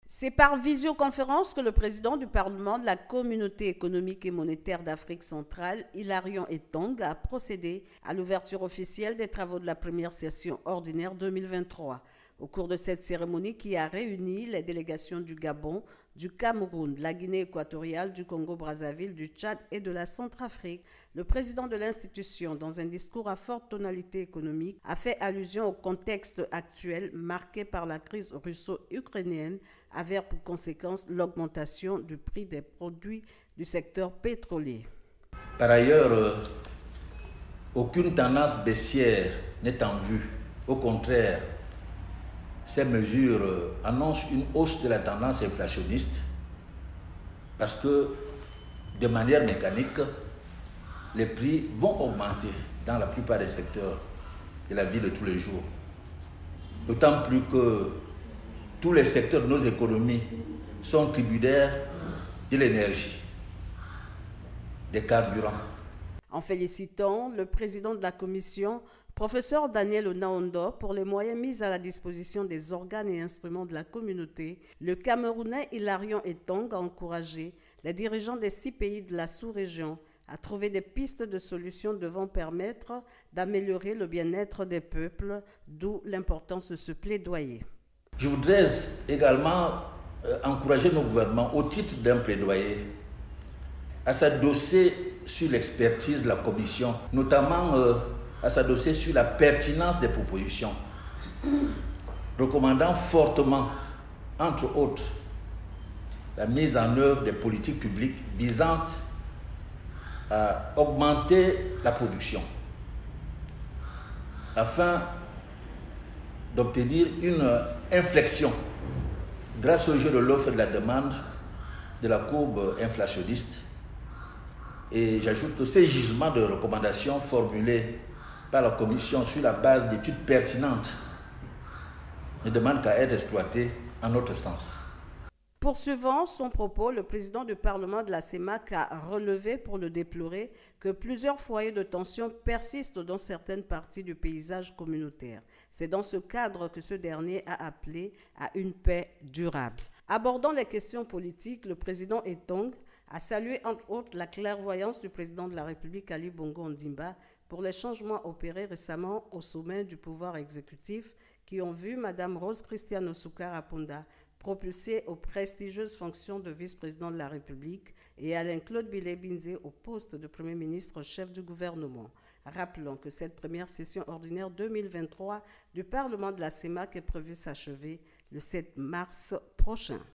C'est par visioconférence que le président du Parlement de la Communauté économique et monétaire d'Afrique centrale, Hilarion Etong, a procédé à l'ouverture officielle des travaux de la première session ordinaire 2023. Au cours de cette cérémonie qui a réuni les délégations du Gabon, du Cameroun, de la Guinée équatoriale, du Congo-Brazzaville, du Tchad et de la Centrafrique, le président de l'institution, dans un discours à forte tonalité économique, a fait allusion au contexte actuel marqué par la crise russo-ukrainienne, avec pour conséquence l'augmentation du prix des produits du secteur pétrolier. Par ailleurs, aucune tendance baissière n'est en vue. Au contraire, ces mesures annoncent une hausse de la tendance inflationniste parce que, de manière mécanique, les prix vont augmenter dans la plupart des secteurs de la vie de tous les jours. D'autant plus que tous les secteurs de nos économies sont tributaires de l'énergie, des carburants. En félicitant le président de la commission, professeur Daniel Onaondo, pour les moyens mis à la disposition des organes et instruments de la communauté, le Camerounais Hilarion Etong a encouragé les dirigeants des 6 pays de la sous-région à trouver des pistes de solutions devant permettre d'améliorer le bien-être des peuples, d'où l'importance de ce plaidoyer. Je voudrais également encourager nos gouvernements, au titre d'un plaidoyer, à s'adosser sur l'expertise de la Commission, notamment à s'adosser sur la pertinence des propositions, recommandant fortement, entre autres, la mise en œuvre des politiques publiques visant à augmenter la production, afin d'obtenir une inflexion grâce au jeu de l'offre et de la demande de la courbe inflationniste. Et j'ajoute que ces gisements de recommandations formulés par la Commission sur la base d'études pertinentes ne demandent qu'à être exploités en notre sens. Poursuivant son propos, le président du Parlement de la CEMAC a relevé pour le déplorer que plusieurs foyers de tension persistent dans certaines parties du paysage communautaire. C'est dans ce cadre que ce dernier a appelé à une paix durable. Abordant les questions politiques, le président Etong a salué entre autres la clairvoyance du président de la République Ali Bongo Ondimba pour les changements opérés récemment au sommet du pouvoir exécutif qui ont vu Mme Rose Christiane Osukwara Ponda propulsée aux prestigieuses fonctions de vice-président de la République et Alain-Claude Bilé-Binzé au poste de Premier ministre chef du gouvernement. Rappelons que cette première session ordinaire 2023 du Parlement de la CEMAC est prévue s'achever le 7 mars prochain.